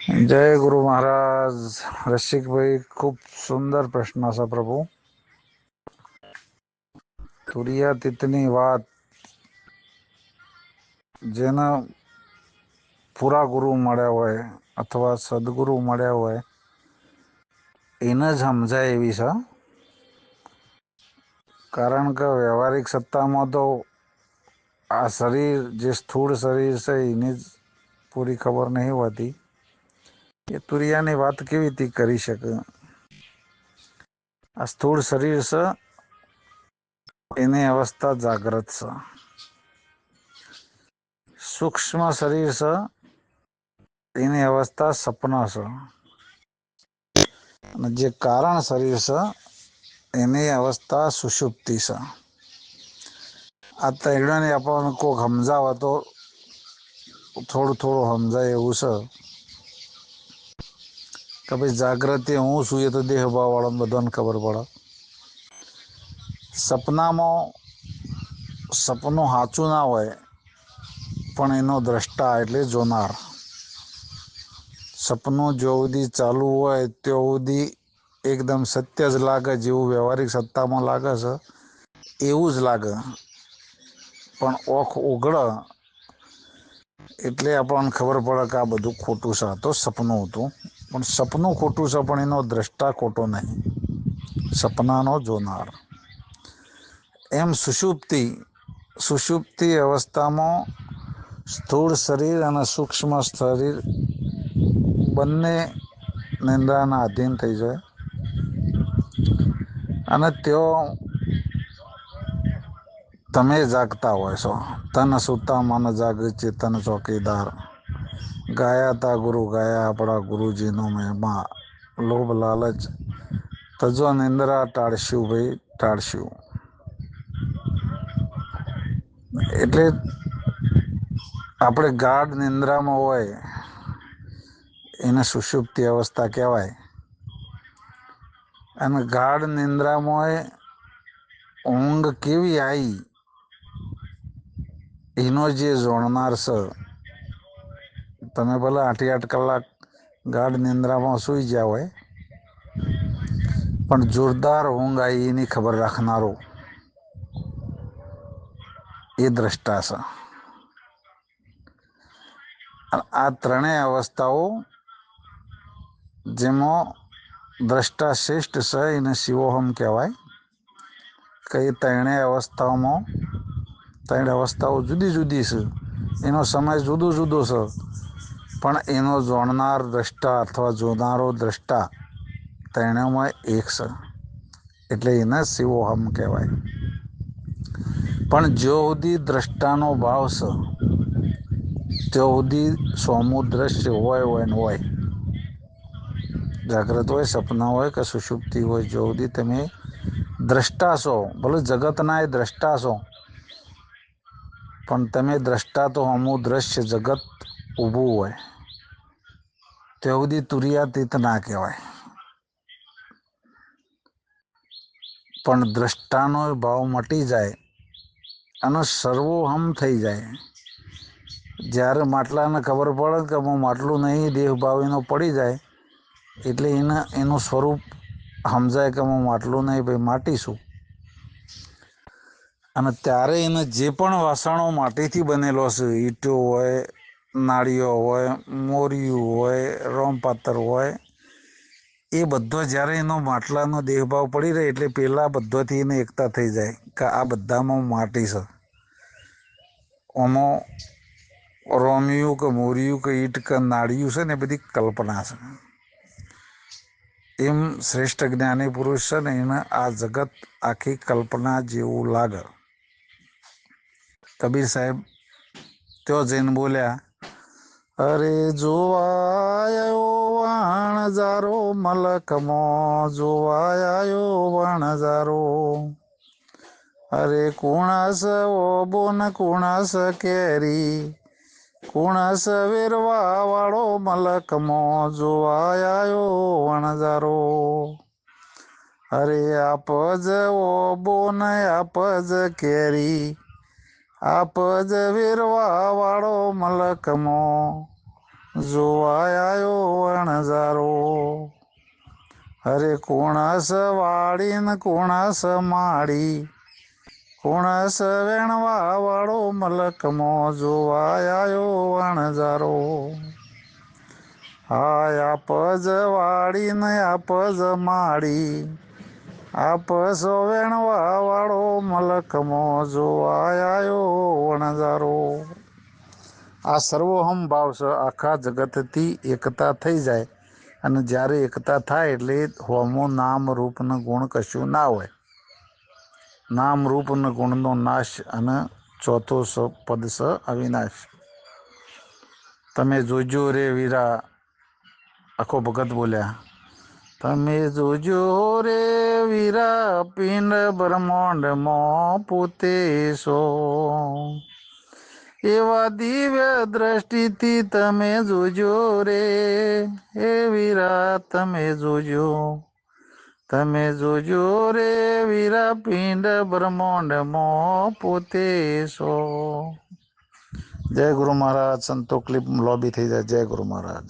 जय गुरु महाराज। रसिक भाई, खूब सुंदर प्रश्न असा प्रभु। तुरियातीतनी વાત જેના પૂરા ગુરુ મળ્યા હોય અથવા સદગુરુ મળ્યા હોય એને જ સમજાય એવી છે. કારણ કે વ્યવહારિક સત્તામાં તો આ શરીર જે સ્થૂળ શરીર છે એની જ પૂરી ખબર નહીં હોતી. એ તુરિયાની વાત કેવી રીતે કરી શકે? આ સ્થૂળ શરીર છે એની અવસ્થા જાગ્રત છે. સૂક્ષ્મ શરીર છે એની અવસ્થા સપના છે. અને જે કારણ શરીર છે એની અવસ્થા સુષુપ્તિ છે. આ ત્રણેયને આપણને કોઈક સમજાવે તો થોડું સમજાય એવું છે કે ભાઈ જાગૃતિ હું છું એ તો દેહ ભાવવાળાને બધાને ખબર પડે. સપનામાં સપનું સાચું ના હોય પણ એનો દ્રષ્ટા એટલે જોનાર. સપનું જો સુધી ચાલુ હોય ત્યાં સુધી એકદમ સત્ય જ લાગે, જેવું વ્યવહારિક સત્તામાં લાગે છે એવું જ લાગે. પણ ઓખ ઉઘડે એટલે આપણને ખબર પડે કે આ બધું ખોટું છે, આ તો સપનું હતું. પણ સપનું ખોટું છે પણ એનો દ્રષ્ટા ખોટો નહીં, સપનાનો જોનાર. એમ સુષુપ્તિ અવસ્થામાં સ્થૂળ શરીર અને સૂક્ષ્મ શરીર બંને નિંદ્રાના આધીન થઈ જાય. અને તેઓ તમે જાગતા હોય છો. તન સૂતા મન જાગે ચેતન ચોકીદાર. ગાયા તા ગુરુ ગાયા આપણા ગુરુજીનો મહિમા. લોભ લાલચ તજો નિંદ્રા ટાળશું ભાઈ ટાળશું. એટલે આપણે ગાઢ નિંદ્રામાં હોય એને સુષુપ્તિ અવસ્થા કહેવાય. અને ગાઢ નિંદ્રામાં ઊંઘ કેવી આવી એનો જે જોણનાર છે. તમે ભલે 8 કલાક ગાઢ નિંદ્રામાં સૂઈ ગયા હોય પણ જોરદાર ઊંઘ આવી એની ખબર રાખનારો એ દ્રષ્ટા છે. આ ત્રણેય અવસ્થાઓ જેમાં દ્રષ્ટા શ્રેષ્ઠ છે એને શિવોહમ કહેવાય. કઈ ત્રણેય અવસ્થાઓ જુદી જુદી છે, એનો સમય જુદો જુદો છે, પણ એનો જોણનાર દ્રષ્ટા અથવા જોનારો દ્રષ્ટા ત્રણેયમાં એક છે. એટલે એને શિવોહમ કહેવાય. પણ જો સુધી દ્રષ્ટાનો ભાવ છે ત્યાં સુધી સોમું દ્રશ્ય હોય ને હોય. જાગ્રત હોય, સપના હોય કે સુષુપ્તિ હોય, જો સુધી તમે દ્રષ્ટા છો, ભલે જગતના એ દ્રષ્ટા છો, પણ તમે દ્રષ્ટા તો અમુક દ્રશ્ય જગત ઊભું હોય ત્યાં સુધી તુરિયાતીત ના કહેવાય. પણ દ્રષ્ટાનો ભાવ મટી જાય અને સર્વોહમ થઈ જાય. જ્યારે માટલાને ખબર પડે કે હું માટલું નહીં, દેહ ભાવ એનો પડી જાય એટલે એનું સ્વરૂપ સમજાય કે હું માટલું નહીં ભાઈ માટી છું. અને ત્યારે એને જે પણ વાસણો માટીથી બનેલો છે, ઈંટો હોય, નાળીઓ હોય, મોરિયું હોય, રોમપાતર હોય, એ બધો જ્યારે એનો માટલાનો દેહભાવ પડી રહે એટલે પેલા બધોથી એને એકતા થઈ જાય કે આ બધામાં માટી છે. આમાં રોમિયું કે મોરિયું કે ઈંટ કે નાળિયું છે ને એ બધી કલ્પના છે. એમ શ્રેષ્ઠ જ્ઞાની પુરુષ છે ને એને આ જગત આખી કલ્પના જેવું લાગે. કબીર સાહેબ ત્યાં જઈને બોલ્યા, અરે જોવાયો વણજારો મલકમાં, જોવાયો વણજારો. અરે કુણસ ઓબો ને કુણસ કેરી, કુણસ વેરવા વાળો મલકમાં, જોવાયો વણજારો. અરે આપજ ઓબો ને આપજ કેરી, આપજ વેરવા વાળો મલકમાં, જોવા આવ્યો વણઝારો. અરે કુણસ વાળી ને કુણસ માડી, કુણસ વેણવા વાળો મલકમો જોવા આવ્યો વણઝારો. હાય આપજ વાળી ને આપજ માડી, આપસો વેણવા વાળો મલકમો જોવા આવ્યો વણઝારો. આ સર્વોહમ ભાવ છે. આખા જગતથી એકતા થઈ જાય અને જ્યારે એકતા થાય એટલે હોમો નામ રૂપ ને ગુણ કશું ના હોય. નામ રૂપ ને ગુણનો નાશ અને ચોથો પદ સ અવિનાશ. તમે જોજો રે વીરા, આખો ભગત બોલ્યા. તમે જોજો રે વીરા પિંડ બ્રહ્માંડમાં પોતે છો. એવા દિવ્ય દ્રષ્ટિથી તમે જોજો રે એ વીરા તમે જોજો. તમે જોજો રે વીરા પિંડ બ્રહ્માંડમાં પોતે છો. જય ગુરુ મહારાજ. સંતો ક્લિપ લોબી થઈ જાય. જય ગુરુ મહારાજ.